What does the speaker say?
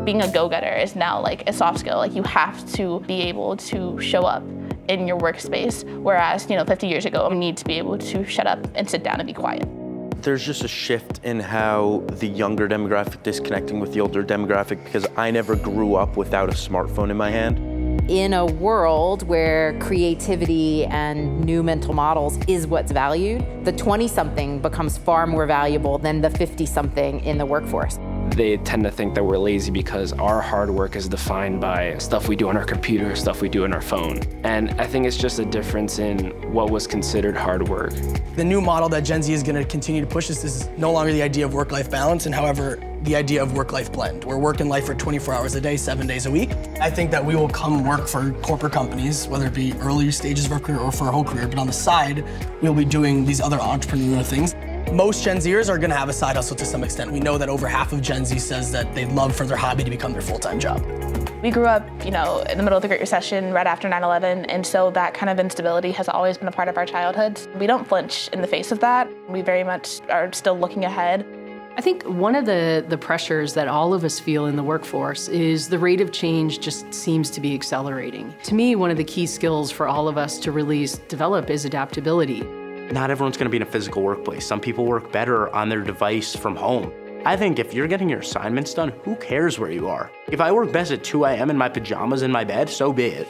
being a go-getter is now like a soft skill. Like you have to be able to show up in your workspace, whereas 50 years ago, you need to be able to shut up and sit down and be quiet. There's just a shift in how the younger demographic disconnecting with the older demographic because I never grew up without a smartphone in my hand. In a world where creativity and new mental models is what's valued, the 20-something becomes far more valuable than the 50-something in the workforce. They tend to think that we're lazy because our hard work is defined by stuff we do on our computer, stuff we do on our phone. And I think it's just a difference in what was considered hard work. The new model that Gen Z is going to continue to push is no longer the idea of work-life balance, and however, the idea of work-life blend. We're working life for 24 hours a day, 7 days a week. I think that we will come work for corporate companies, whether it be earlier stages of our career or for a whole career, but on the side, we'll be doing these other entrepreneurial things. Most Gen Zers are going to have a side hustle to some extent. We know that over half of Gen Z says that they'd love for their hobby to become their full-time job. We grew up, in the middle of the Great Recession, right after 9/11, and so that kind of instability has always been a part of our childhoods. We don't flinch in the face of that. We very much are still looking ahead. I think one of the pressures that all of us feel in the workforce is the rate of change just seems to be accelerating. To me, one of the key skills for all of us to really develop is adaptability. Not everyone's going to be in a physical workplace. Some people work better on their device from home. I think if you're getting your assignments done, who cares where you are? If I work best at 2 a.m. in my pajamas in my bed, so be it.